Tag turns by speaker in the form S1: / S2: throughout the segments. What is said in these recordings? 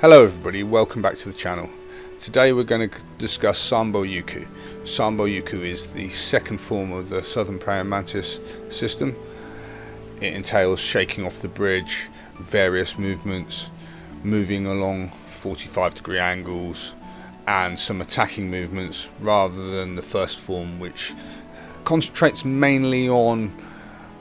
S1: Hello everybody, welcome back to the channel. Today we're going to discuss Sambo Yuku. Sambo Yuku is the second form of the Southern Prayingmantis system. It entails shaking off the bridge, various movements, moving along 45-degree angles, and some attacking movements rather than the first form, which concentrates mainly on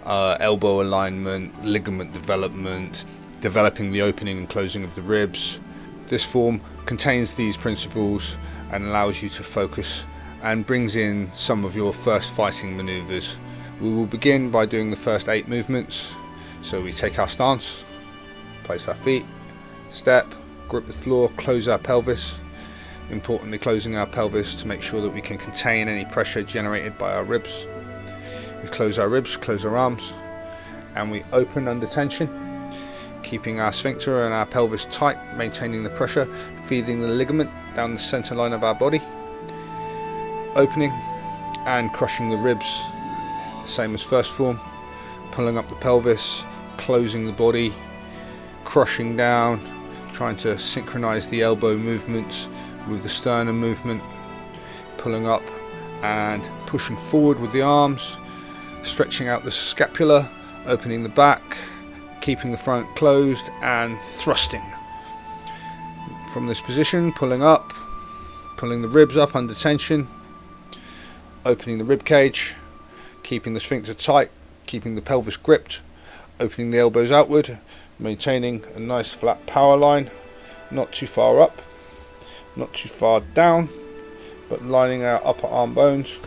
S1: elbow alignment, ligament development, developing the opening and closing of the ribs. This form contains these principles and allows you to focus and brings in some of your first fighting maneuvers. We will begin by doing the first 8 movements. So we take our stance, place our feet, step, grip the floor, close our pelvis. Importantly, closing our pelvis to make sure that we can contain any pressure generated by our ribs. We close our ribs, close our arms, and we open under tension, keeping our sphincter and our pelvis tight, maintaining the pressure, feeding the ligament down the center line of our body, opening and crushing the ribs, same as first form, pulling up the pelvis, closing the body, crushing down, trying to synchronize the elbow movements with the sternum movement, pulling up and pushing forward with the arms, stretching out the scapula, opening the back, keeping the front closed and thrusting. From this position, pulling up, pulling the ribs up under tension, opening the rib cage, keeping the sphincter tight, keeping the pelvis gripped, opening the elbows outward, maintaining a nice flat power line, not too far up, not too far down, but lining our upper arm bones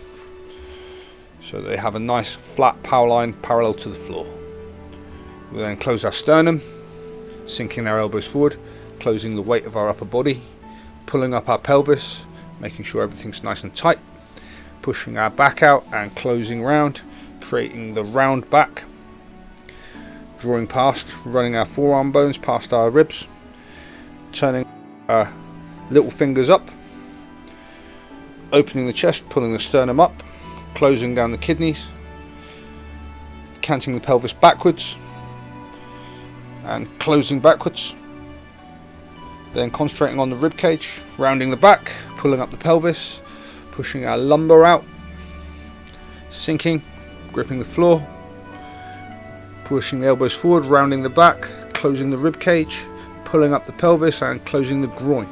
S1: so they have a nice flat power line parallel to the floor. We then close our sternum, sinking our elbows forward, closing the weight of our upper body, pulling up our pelvis, making sure everything's nice and tight, pushing our back out and closing round, creating the round back, drawing past, running our forearm bones past our ribs, turning our little fingers up, opening the chest, pulling the sternum up, closing down the kidneys, canting the pelvis backwards and closing backwards, then concentrating on the rib cage, rounding the back, pulling up the pelvis, pushing our lumbar out, sinking, gripping the floor, pushing the elbows forward, rounding the back, closing the rib cage, pulling up the pelvis and closing the groin,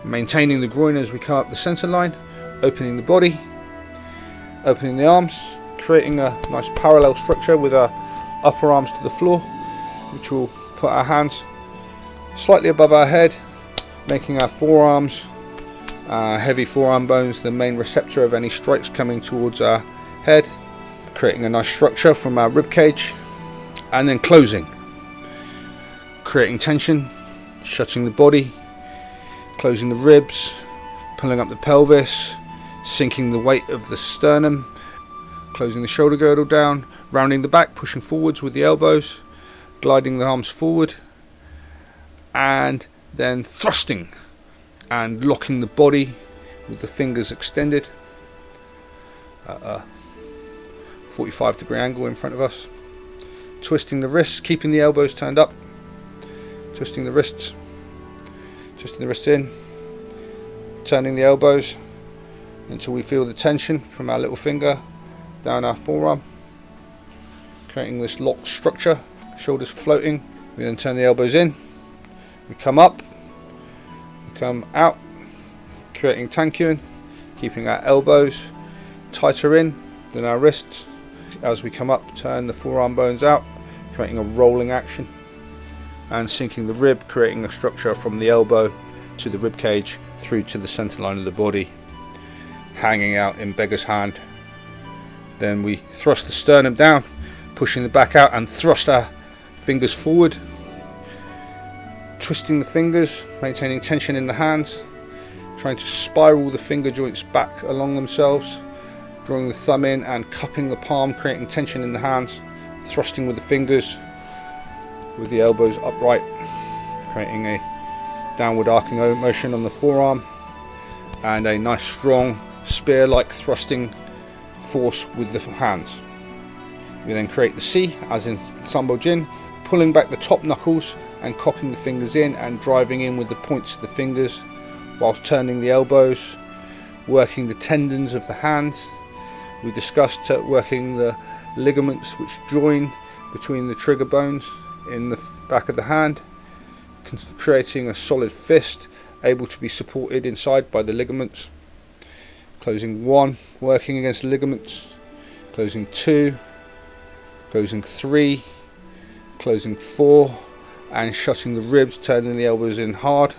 S1: maintaining the groin as we come up the center line, opening the body, opening the arms, creating a nice parallel structure with our upper arms to the floor, which will put our hands slightly above our head, making our forearms, heavy forearm bones, the main receptor of any strikes coming towards our head, creating a nice structure from our rib cage, and then closing, creating tension, shutting the body, closing the ribs, pulling up the pelvis, sinking the weight of the sternum, closing the shoulder girdle down, rounding the back, pushing forwards with the elbows, gliding the arms forward, and then thrusting and locking the body with the fingers extended at a 45-degree angle in front of us, twisting the wrists, keeping the elbows turned up, twisting the wrists in, turning the elbows until we feel the tension from our little finger down our forearm, creating this locked structure, shoulders floating. We then turn the elbows in, we come up, we come out, creating tankyun, keeping our elbows tighter in than our wrists. As we come up, turn the forearm bones out, creating a rolling action, and sinking the rib, creating a structure from the elbow to the rib cage through to the center line of the body, hanging out in beggar's hand. Then we thrust the sternum down, pushing the back out and thrust our fingers forward, twisting the fingers, maintaining tension in the hands, trying to spiral the finger joints back along themselves, drawing the thumb in and cupping the palm, creating tension in the hands, thrusting with the fingers, with the elbows upright, creating a downward arcing motion on the forearm, and a nice strong spear-like thrusting force with the hands. We then create the C as in Sambo Jin, pulling back the top knuckles and cocking the fingers in and driving in with the points of the fingers, whilst turning the elbows, working the tendons of the hands. We discussed working the ligaments which join between the trigger bones in the back of the hand, creating a solid fist able to be supported inside by the ligaments. Closing 1, working against the ligaments. Closing 2, closing 3, closing 4, and shutting the ribs, turning the elbows in hard,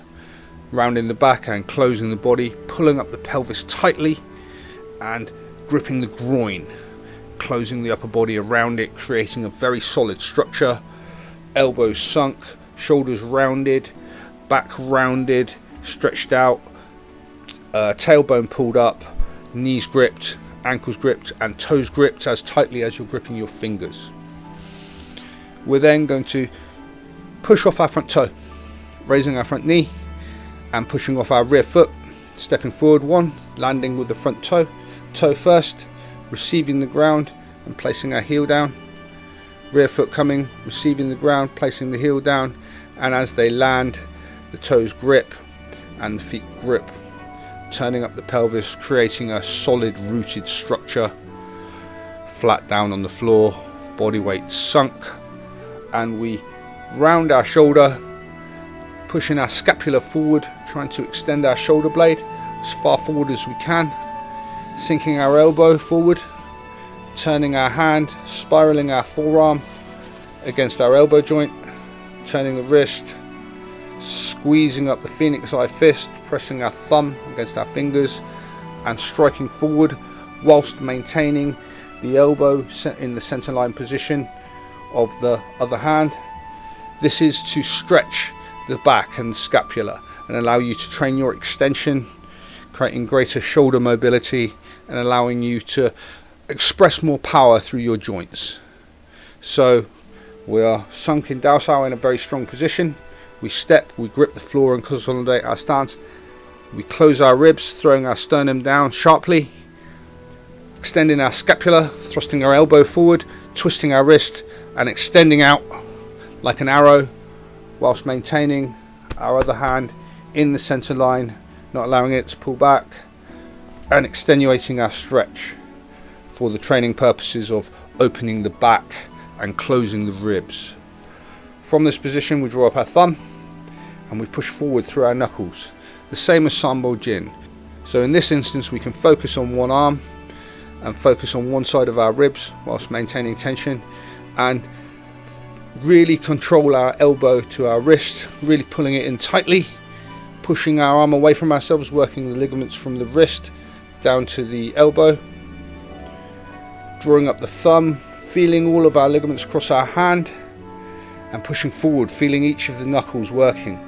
S1: rounding the back and closing the body, pulling up the pelvis tightly and gripping the groin, closing the upper body around it, creating a very solid structure. Elbows sunk, shoulders rounded, back rounded, stretched out, tailbone pulled up, knees gripped, ankles gripped and toes gripped as tightly as you're gripping your fingers. We're then going to push off our front toe, raising our front knee and pushing off our rear foot, stepping forward 1, landing with the front toe, toe first, receiving the ground and placing our heel down, rear foot coming, receiving the ground, placing the heel down, and as they land the toes grip and the feet grip, turning up the pelvis, creating a solid rooted structure, flat down on the floor, body weight sunk, and we round our shoulder, pushing our scapula forward, trying to extend our shoulder blade as far forward as we can, sinking our elbow forward, turning our hand, spiraling our forearm against our elbow joint, turning the wrist, squeezing up the phoenix eye fist, pressing our thumb against our fingers and striking forward whilst maintaining the elbow in the center line position of the other hand. This is to stretch the back and the scapula and allow you to train your extension, creating greater shoulder mobility and allowing you to express more power through your joints. So we are sunk in Dao Sao in a very strong position. We step, we grip the floor and consolidate our stance. We close our ribs, throwing our sternum down sharply, extending our scapula, thrusting our elbow forward, twisting our wrist and extending out like an arrow, whilst maintaining our other hand in the center line, not allowing it to pull back, and extenuating our stretch for the training purposes of opening the back and closing the ribs. From this position we draw up our thumb and we push forward through our knuckles, the same as Sambo Jin. So in this instance we can focus on one arm and focus on one side of our ribs whilst maintaining tension, and really control our elbow to our wrist, really pulling it in tightly, pushing our arm away from ourselves, working the ligaments from the wrist down to the elbow, drawing up the thumb, feeling all of our ligaments cross our hand and pushing forward, feeling each of the knuckles working,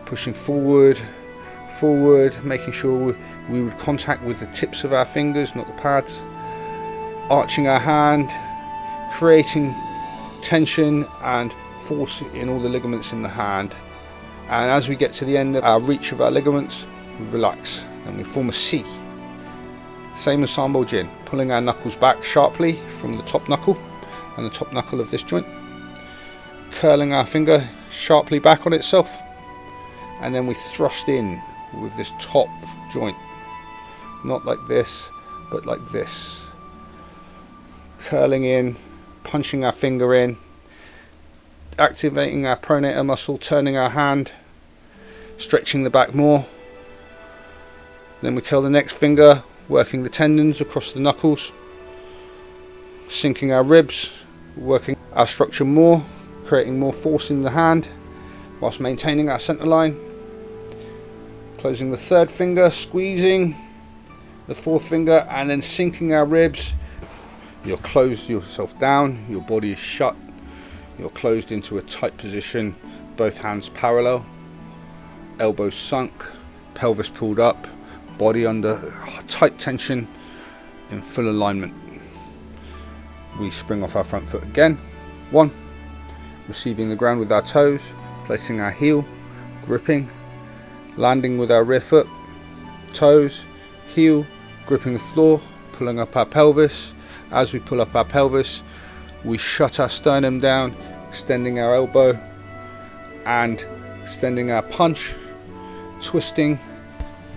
S1: pushing forward, making sure we would contact with the tips of our fingers, not the pads, arching our hand, creating tension and force in all the ligaments in the hand. And as we get to the end of our reach of our ligaments, we relax and we form a C, same as Sambo Jin, pulling our knuckles back sharply from the top knuckle and the top knuckle of this joint, curling our finger sharply back on itself, and then we thrust in with this top joint, not like this but like this, curling in, punching our finger in, activating our pronator muscle, turning our hand, stretching the back more. Then we curl the next finger, working the tendons across the knuckles, sinking our ribs, working our structure more, creating more force in the hand whilst maintaining our center line. Closing the third finger, squeezing the fourth finger, and then sinking our ribs. You're closed yourself down, your body is shut, you're closed into a tight position, both hands parallel, elbows sunk, pelvis pulled up, body under tight tension in full alignment. We spring off our front foot again. 1, receiving the ground with our toes, placing our heel, gripping, landing with our rear foot, toes, heel, gripping the floor, pulling up our pelvis. As we pull up our pelvis, we shut our sternum down, extending our elbow and extending our punch, twisting,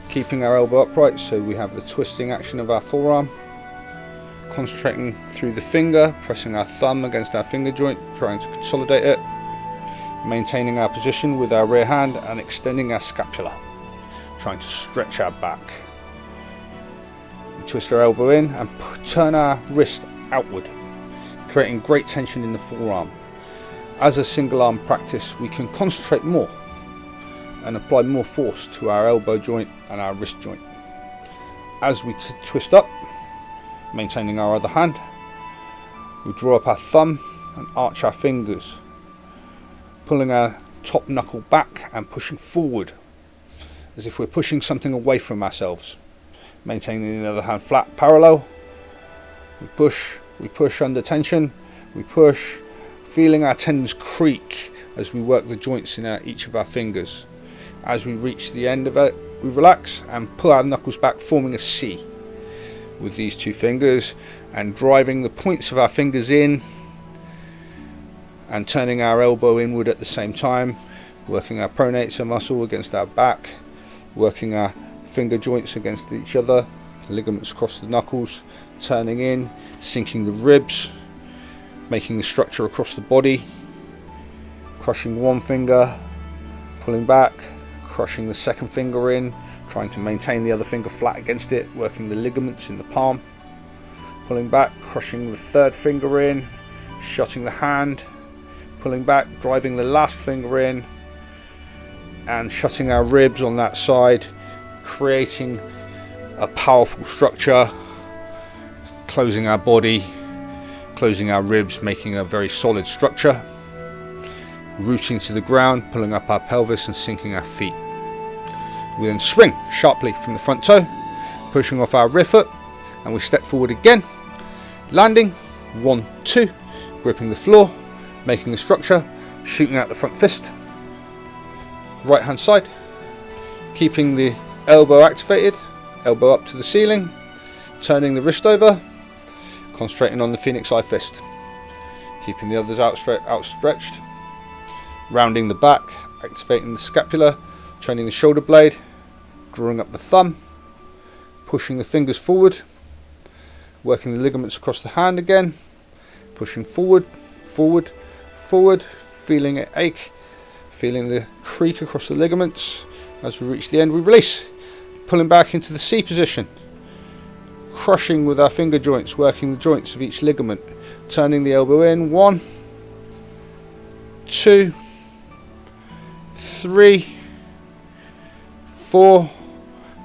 S1: keeping our elbow upright so we have the twisting action of our forearm, concentrating through the finger, pressing our thumb against our finger joint, trying to consolidate it, maintaining our position with our rear hand and extending our scapula, trying to stretch our back. We twist our elbow in and turn our wrist outward, creating great tension in the forearm. As a single arm practice, we can concentrate more and apply more force to our elbow joint and our wrist joint. As we twist up, maintaining our other hand, we draw up our thumb and arch our fingers, pulling our top knuckle back and pushing forward as if we're pushing something away from ourselves. Maintaining the other hand flat, parallel. We push under tension, we push, feeling our tendons creak as we work the joints in each of our fingers. As we reach the end of it, we relax and pull our knuckles back, forming a C with these two fingers, and driving the points of our fingers in and turning our elbow inward at the same time, working our pronator muscle against our back, working our finger joints against each other, ligaments across the knuckles, turning in, sinking the ribs, making the structure across the body, crushing one finger, pulling back, crushing the second finger in, trying to maintain the other finger flat against it, working the ligaments in the palm, pulling back, crushing the third finger in, shutting the hand, pulling back, driving the last finger in, and shutting our ribs on that side, creating a powerful structure, closing our body, closing our ribs, making a very solid structure, rooting to the ground, pulling up our pelvis and sinking our feet. We then swing sharply from the front toe, pushing off our rear foot, and we step forward again, landing, 1, 2, gripping the floor, making the structure, shooting out the front fist, right hand side, keeping the elbow activated, elbow up to the ceiling, turning the wrist over, concentrating on the Phoenix Eye fist, keeping the others outstretched, rounding the back, activating the scapula, training the shoulder blade, drawing up the thumb, pushing the fingers forward, working the ligaments across the hand again, pushing forward, forward, forward, feeling it ache, feeling the creak across the ligaments. As we reach the end, we release, pulling back into the C position, crushing with our finger joints, working the joints of each ligament, turning the elbow in, 1, 2, 3, 4,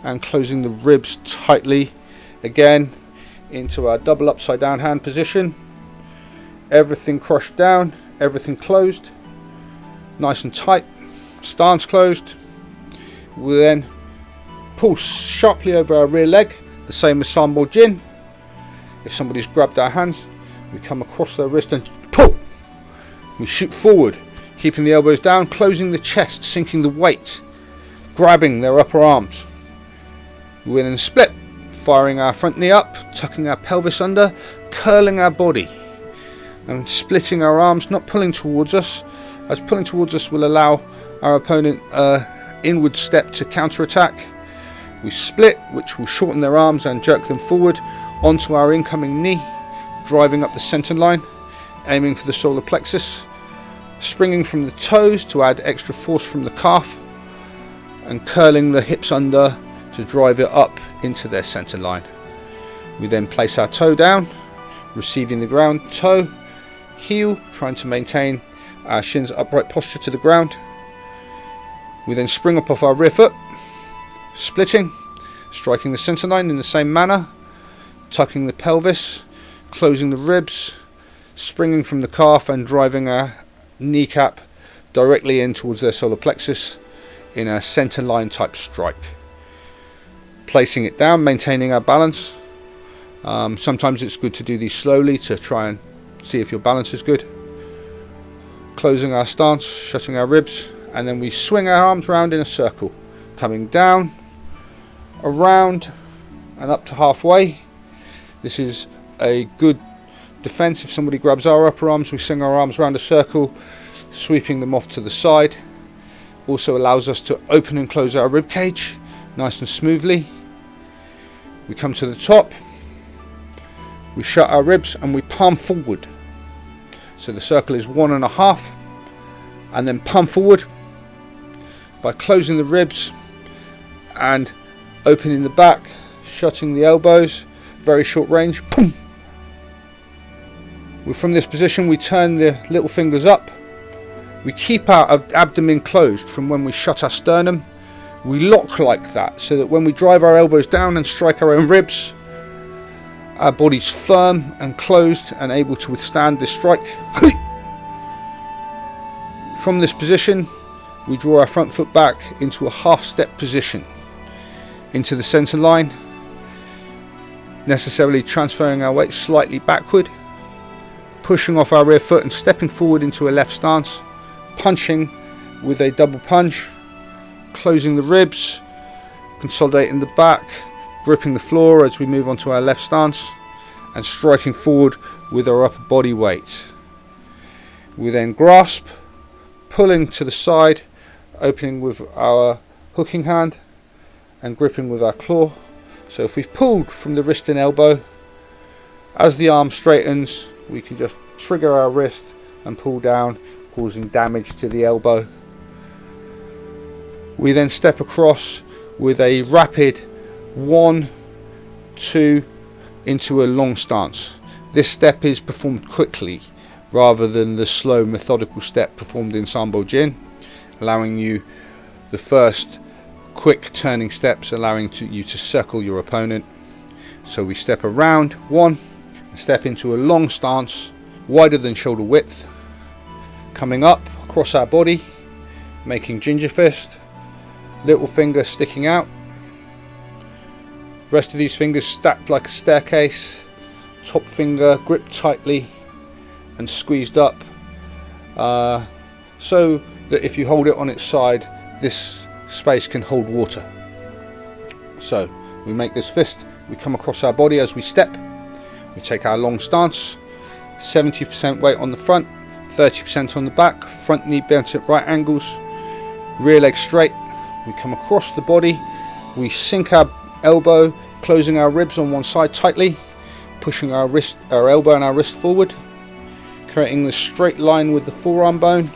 S1: and closing the ribs tightly again into our double upside down hand position. Everything crushed down, everything closed, nice and tight, stance closed. We then pull sharply over our rear leg, the same as Saam Jin. If somebody's grabbed our hands, we come across their wrist and pull. We shoot forward, keeping the elbows down, closing the chest, sinking the weight, grabbing their upper arms. We then split, firing our front knee up, tucking our pelvis under, curling our body and splitting our arms, not pulling towards us, as pulling towards us will allow our opponent inward step to counter-attack. We split, which will shorten their arms and jerk them forward onto our incoming knee, driving up the center line, aiming for the solar plexus, springing from the toes to add extra force from the calf, and curling the hips under to drive it up into their center line. We then place our toe down, receiving the ground, toe, heel, trying to maintain our shins upright posture to the ground. We then spring up off our rear foot, splitting, striking the center line in the same manner, tucking the pelvis, closing the ribs, springing from the calf and driving our kneecap directly in towards their solar plexus in a center line type strike. Placing it down, maintaining our balance. Sometimes it's good to do these slowly to try and see if your balance is good. Closing our stance, shutting our ribs, and then we swing our arms round in a circle, coming down, around and up to halfway. This is a good defense. If somebody grabs our upper arms, we swing our arms around a circle, sweeping them off to the side. Also allows us to open and close our rib cage nice and smoothly. We come to the top, we shut our ribs and we palm forward. So the circle is 1.5, and then palm forward by closing the ribs and opening the back, shutting the elbows, very short range. Boom. From this position we turn the little fingers up. We keep our abdomen closed from when we shut our sternum. We lock like that so that when we drive our elbows down and strike our own ribs, our body's firm and closed and able to withstand this strike. From this position we draw our front foot back into a half step position into the centre line, necessarily transferring our weight slightly backward, pushing off our rear foot and stepping forward into a left stance, punching with a double punch, closing the ribs, consolidating the back, gripping the floor as we move on to our left stance, and striking forward with our upper body weight. We then grasp, pulling to the side, opening with our hooking hand and gripping with our claw. So if we've pulled from the wrist and elbow, as the arm straightens we can just trigger our wrist and pull down, causing damage to the elbow. We then step across with a rapid 1, 2 into a long stance. This step is performed quickly rather than the slow methodical step performed in Sambo Jin, allowing you the first quick turning steps, allowing you to circle your opponent. So we step around 1 and step into a long stance wider than shoulder width, coming up across our body, making ginger fist, little finger sticking out, rest of these fingers stacked like a staircase, top finger gripped tightly and squeezed up, so that if you hold it on its side this space can hold water. So we make this fist, we come across our body as we step, we take our long stance, 70% weight on the front, 30% on the back, front knee bent at right angles, rear leg straight. We come across the body, we sink our elbow, closing our ribs on one side tightly, pushing our elbow and our wrist forward, creating the straight line with the forearm bone.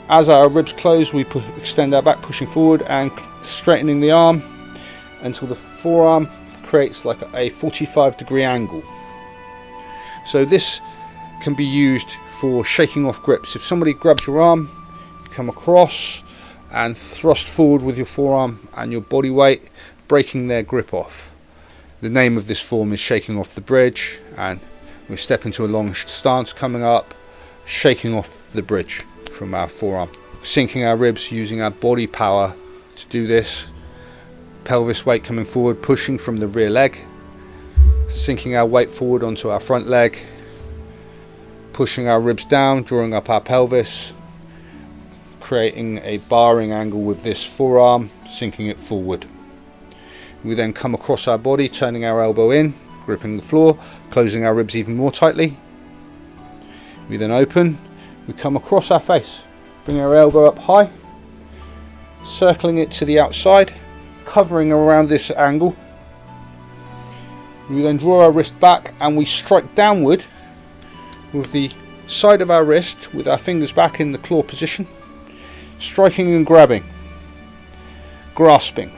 S1: As our ribs close we extend our back, pushing forward and straightening the arm until the forearm creates like a 45-degree angle. So this can be used for shaking off grips. If somebody grabs your arm, you come across and thrust forward with your forearm and your body weight, breaking their grip off. The name of this form is shaking off the bridge, and we step into a long stance, coming up, shaking off the bridge from our forearm, sinking our ribs, using our body power to do this. Pelvis weight coming forward, pushing from the rear leg, sinking our weight forward onto our front leg, pushing our ribs down, drawing up our pelvis, creating a barring angle with this forearm, sinking it forward. We then come across our body, turning our elbow in, gripping the floor, closing our ribs even more tightly. We then open, we come across our face, bring our elbow up high, circling it to the outside, covering around this angle. We then draw our wrist back and we strike downward with the side of our wrist with our fingers back in the claw position, striking and grabbing, grasping,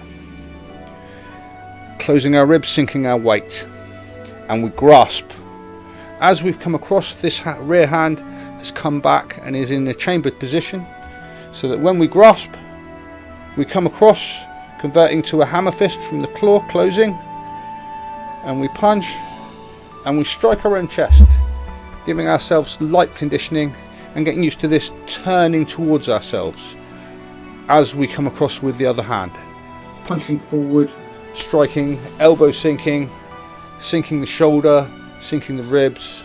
S1: closing our ribs, sinking our weight, and we grasp. As we've come across, this rear hand has come back and is in a chambered position, so that when we grasp we come across, converting to a hammer fist from the claw, closing, and we punch and we strike our own chest, giving ourselves light conditioning and getting used to this turning towards ourselves as we come across with the other hand, punching forward, striking, elbow sinking, sinking the shoulder, sinking the ribs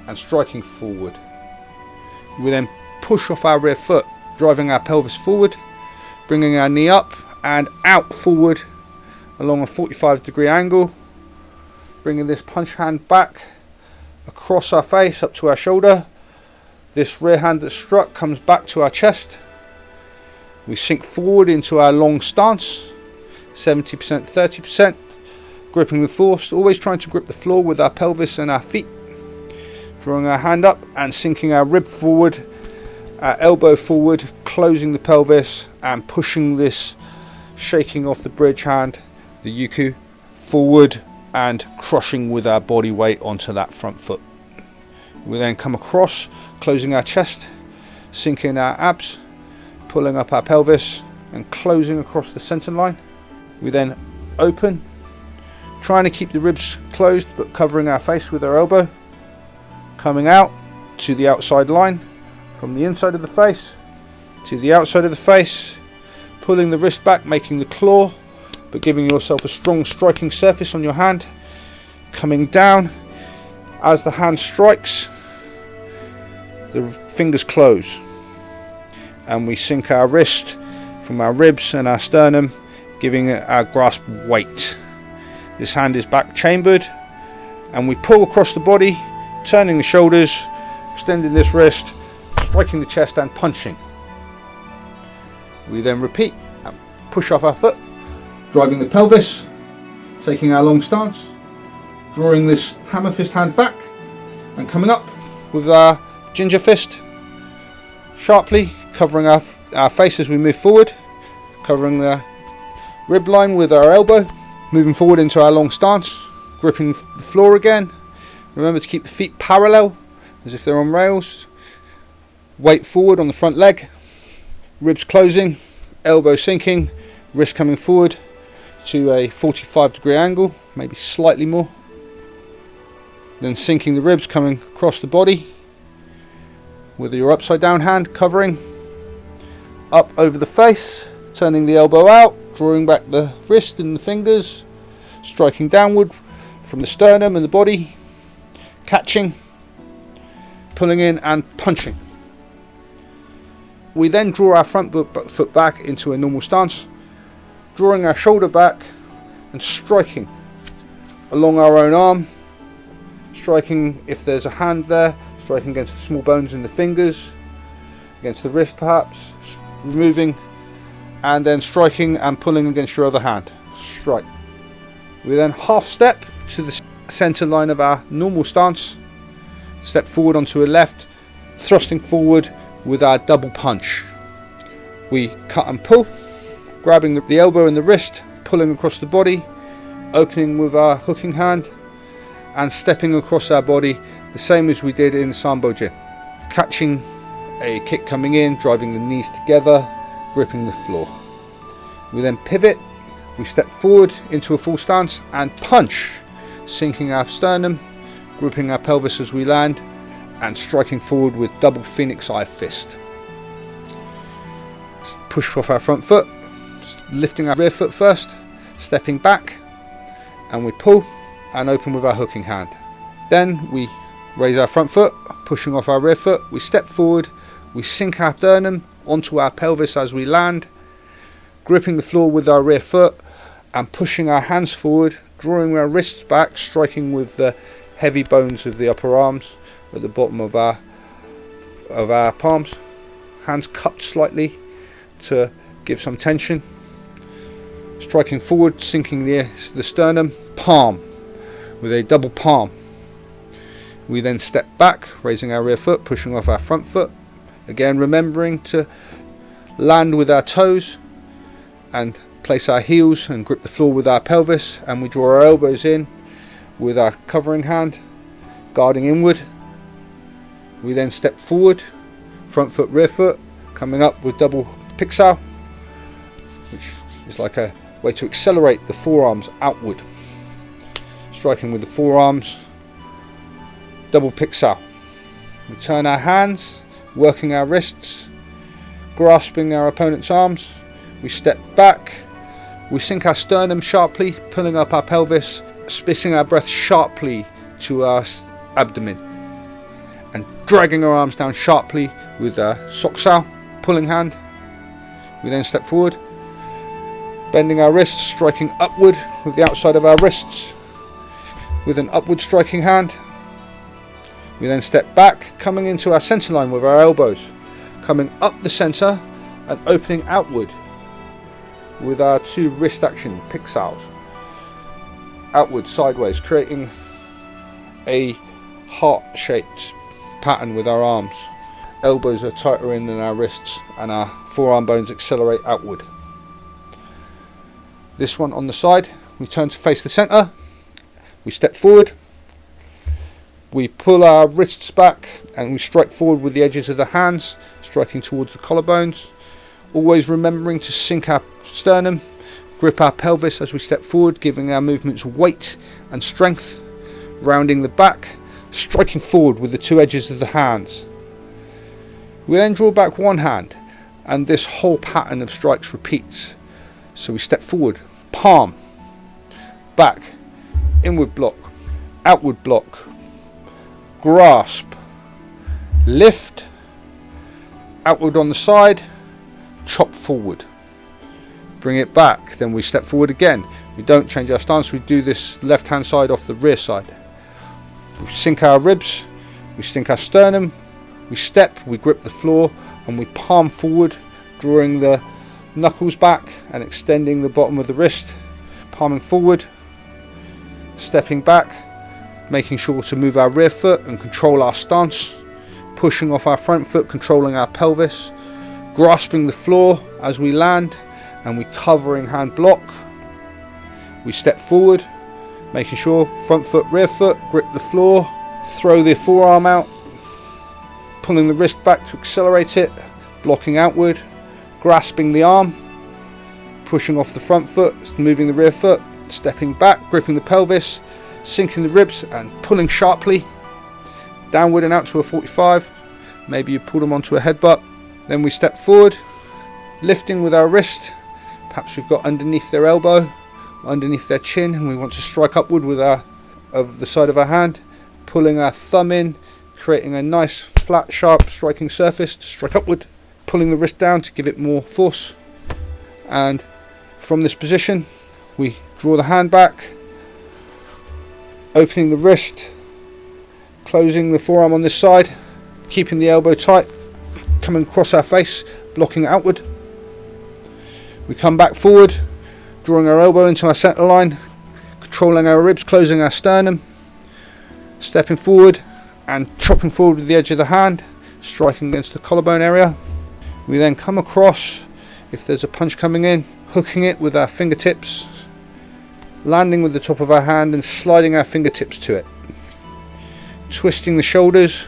S1: and striking forward. We then push off our rear foot, driving our pelvis forward, bringing our knee up and out forward along a 45-degree angle, bringing this punch hand back across our face up to our shoulder. This rear hand that's struck comes back to our chest. We sink forward into our long stance, 70%, 30%, gripping the floor, always trying to grip the floor with our pelvis and our feet. Drawing our hand up and sinking our rib forward, our elbow forward, closing the pelvis and pushing this, shaking off the bridge hand, the Yui Kui, forward and crushing with our body weight onto that front foot. We then come across, closing our chest, sinking our abs, pulling up our pelvis and closing across the center line. We then open, trying to keep the ribs closed but covering our face with our elbow, coming out to the outside line, from the inside of the face to the outside of the face, pulling the wrist back, making the claw but giving yourself a strong striking surface on your hand, coming down. As the hand strikes, the fingers close and we sink our wrist from our ribs and our sternum, giving it our grasp weight. This hand is back chambered and we pull across the body, turning the shoulders, extending this wrist, striking the chest and punching. We then repeat and push off our foot, driving the pelvis, taking our long stance, drawing this hammer fist hand back and coming up with our ginger fist, sharply covering our face as we move forward, covering the rib line with our elbow, moving forward into our long stance, gripping the floor again. Remember to keep the feet parallel as if they're on rails, weight forward on the front leg, ribs closing, elbow sinking, wrist coming forward to a 45-degree angle, maybe slightly more. Then sinking the ribs, coming across the body with your upside down hand covering, up over the face, turning the elbow out, drawing back the wrist and the fingers, striking downward from the sternum and the body, catching, pulling in and punching. We then draw our front foot back into a normal stance, drawing our shoulder back and striking along our own arm, striking if there's a hand there, striking against the small bones in the fingers, against the wrist perhaps, removing and then striking and pulling against your other hand. Strike. We then half step to the center line of our normal stance, step forward onto a left, thrusting forward with our double punch. We cut and pull, grabbing the elbow and the wrist, pulling across the body, opening with our hooking hand and stepping across our body the same as we did in Sambo Gym. Catching a kick coming in, driving the knees together, gripping the floor. We then pivot, we step forward into a full stance and punch, sinking our sternum, gripping our pelvis as we land and striking forward with double phoenix eye fist. Push off our front foot, lifting our rear foot first, stepping back and we pull and open with our hooking hand. Then we raise our front foot, pushing off our rear foot, we step forward, we sink our sternum onto our pelvis as we land, gripping the floor with our rear foot and pushing our hands forward, drawing our wrists back, striking with the heavy bones of the upper arms at the bottom of our palms, hands cupped slightly to give some tension, striking forward, sinking the sternum, palm with a double palm. We then step back, raising our rear foot, pushing off our front foot, again remembering to land with our toes and place our heels and grip the floor with our pelvis, and we draw our elbows in with our covering hand guarding inward. We then step forward, front foot, rear foot, coming up with double pixel, which is like a way to accelerate the forearms outward, striking with the forearms, double pixel. We turn our hands, working our wrists, grasping our opponent's arms. We step back, we sink our sternum sharply, pulling up our pelvis, spitting our breath sharply to our abdomen and dragging our arms down sharply with a soksao, pulling hand. We then step forward, bending our wrists, striking upward with the outside of our wrists with an upward striking hand, We then step back, coming into our centre line with our elbows, coming up the centre and opening outward with our 2 wrist action pixels, outward, sideways, creating a heart-shaped pattern with our arms. Elbows are tighter in than our wrists and our forearm bones accelerate outward. This one on the side, we turn to face the centre, we step forward, we pull our wrists back and we strike forward with the edges of the hands, striking towards the collarbones, always remembering to sink our sternum, grip our pelvis as we step forward, giving our movements weight and strength, rounding the back, striking forward with the 2 edges of the hands. We then draw back one hand and this whole pattern of strikes repeats. So we step forward, palm, back, inward block, outward block, grasp, lift, outward on the side, chop forward, bring it back, then we step forward again. We don't change our stance, we do this left hand side off the rear side. We sink our ribs, we sink our sternum, we step, we grip the floor and we palm forward, drawing the knuckles back and extending the bottom of the wrist, palming forward, stepping back, making sure to move our rear foot and control our stance, pushing off our front foot, controlling our pelvis, grasping the floor as we land, and we covering hand block. We step forward, making sure front foot, rear foot, grip the floor, throw the forearm out, pulling the wrist back to accelerate it, blocking outward, grasping the arm, pushing off the front foot, moving the rear foot, stepping back, gripping the pelvis, sinking the ribs and pulling sharply, downward and out to a 45, maybe you pull them onto a headbutt. Then we step forward, lifting with our wrist, perhaps we've got underneath their elbow, underneath their chin, and we want to strike upward with the side of our hand, pulling our thumb in, creating a nice flat sharp striking surface to strike upward, pulling the wrist down to give it more force, and from this position we draw the hand back, opening the wrist, closing the forearm on this side, keeping the elbow tight, coming across our face, blocking outward. We come back forward, drawing our elbow into our centre line, controlling our ribs, closing our sternum, stepping forward and chopping forward with the edge of the hand, striking against the collarbone area. We then come across, if there's a punch coming in, hooking it with our fingertips, landing with the top of our hand and sliding our fingertips to it, twisting the shoulders,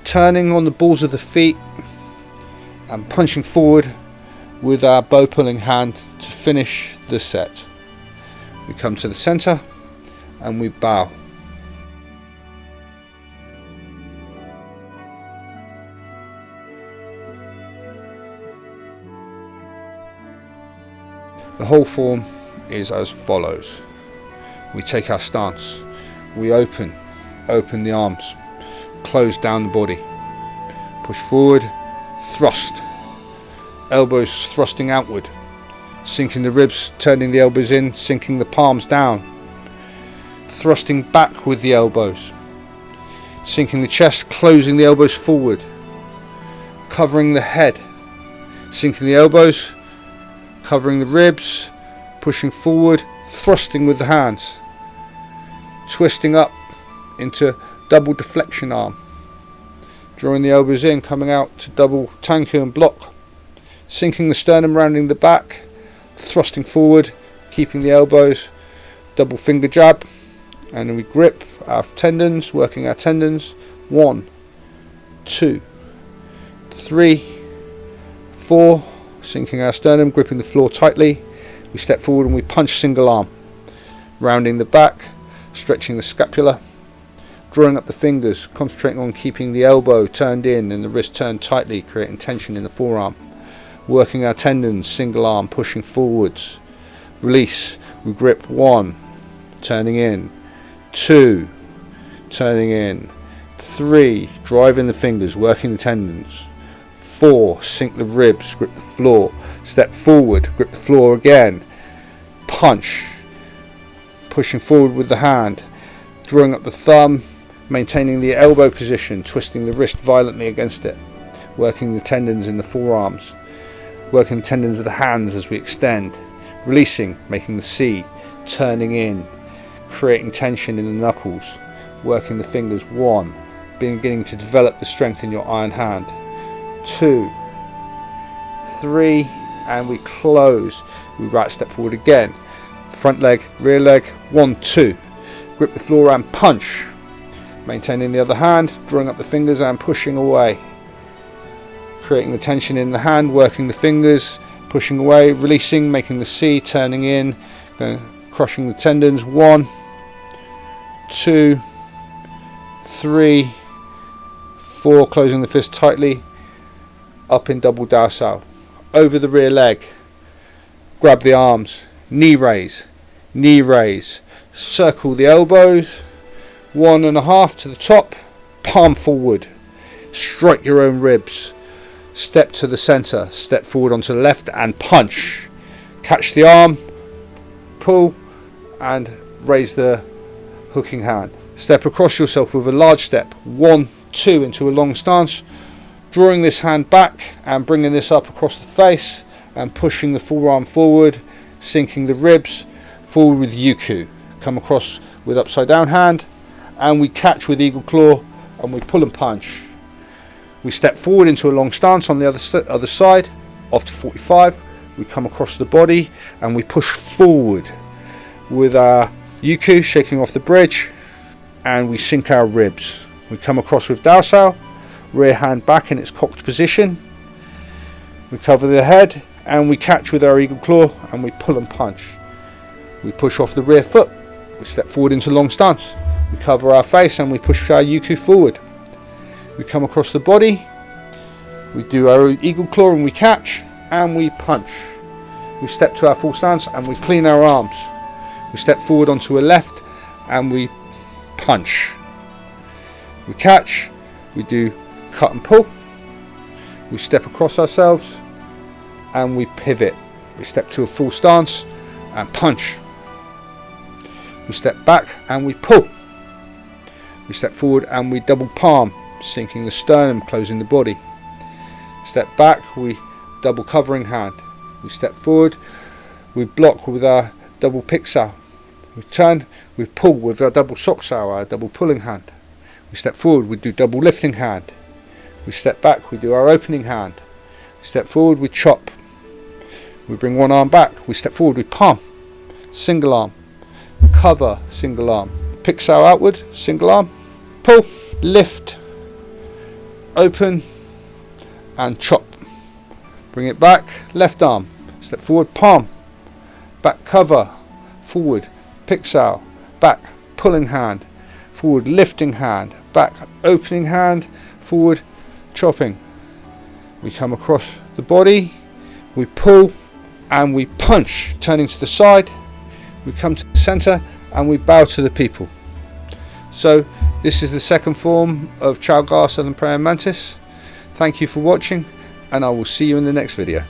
S1: turning on the balls of the feet and punching forward with our bow pulling hand to finish the set. We come to the centre and we bow. The whole form is as follows. We take our stance, we open the arms, close down the body, push forward, thrust, elbows thrusting outward, sinking the ribs, turning the elbows in, sinking the palms down, thrusting back with the elbows, sinking the chest, closing the elbows forward, covering the head, sinking the elbows, covering the ribs, pushing forward, thrusting with the hands, twisting up into double deflection arm, drawing the elbows in, coming out to double tanku and block, sinking the sternum, rounding the back, thrusting forward, keeping the elbows, double finger jab, and then we grip our tendons, working our tendons. 1, 2, 3, 4, sinking our sternum, gripping the floor tightly. We step forward and we punch single arm, rounding the back, stretching the scapula, drawing up the fingers, concentrating on keeping the elbow turned in and the wrist turned tightly, creating tension in the forearm, working our tendons, single arm, pushing forwards, release. We grip 1, turning in, 2, turning in, 3, driving the fingers, working the tendons, 4, sink the ribs, grip the floor, step forward, grip the floor again, punch, pushing forward with the hand, drawing up the thumb, maintaining the elbow position, twisting the wrist violently against it, working the tendons in the forearms, working the tendons of the hands as we extend, releasing, making the C, turning in, creating tension in the knuckles, working the fingers. 1, beginning to develop the strength in your iron hand. 2, 3, and we close. We right step forward again, front leg, rear leg. 1, 2, grip the floor and punch, maintaining the other hand, drawing up the fingers and pushing away, creating the tension in the hand, working the fingers, pushing away, releasing, making the C, turning in, crushing the tendons. 1, 2, 3, 4, closing the fist tightly, up in double dorsal, over the rear leg, grab the arms, knee raise, circle the elbows, 1.5 to the top, palm forward, strike your own ribs, step to the center, step forward onto the left and punch, catch the arm, pull and raise the hooking hand, step across yourself with a large step, 1, 2 into a long stance, drawing this hand back and bringing this up across the face and pushing the forearm forward, sinking the ribs, forward with Yui Kui, come across with upside down hand and we catch with eagle claw and we pull and punch. We step forward into a long stance on the other side, off to 45, we come across the body and we push forward with our Yui Kui, shaking off the bridge, and we sink our ribs. We come across with dorsal, rear hand back in its cocked position, we cover the head and we catch with our eagle claw and we pull and punch. We push off the rear foot, we step forward into long stance, we cover our face and we push our Yui Kui forward. We come across the body, we do our eagle claw and we catch and we punch. We step to our full stance and we clean our arms. We step forward onto a left and we punch. We catch, we do cut and pull, we step across ourselves and we pivot. We step to a full stance and punch. We step back and we pull. We step forward and we double palm, sinking the sternum, closing the body. Step back, we double covering hand. We step forward, we block with our double pixel. We turn, we pull with our double socksau, our double pulling hand. We step forward, we do double lifting hand. We step back, we do our opening hand. We step forward, we chop. We bring one arm back, we step forward, we palm, single arm, cover, single arm, pixel outward, single arm, pull, lift, open and chop. Bring it back, left arm, step forward, palm, back cover, forward, pixel, back, pulling hand, forward, lifting hand, back, opening hand, forward, chopping. We come across the body, we pull and we punch, turning to the side, we come to the center and we bow to the people. So this is the second form of Chow Southern Prayingmantis. Thank you for watching and I will see you in the next video.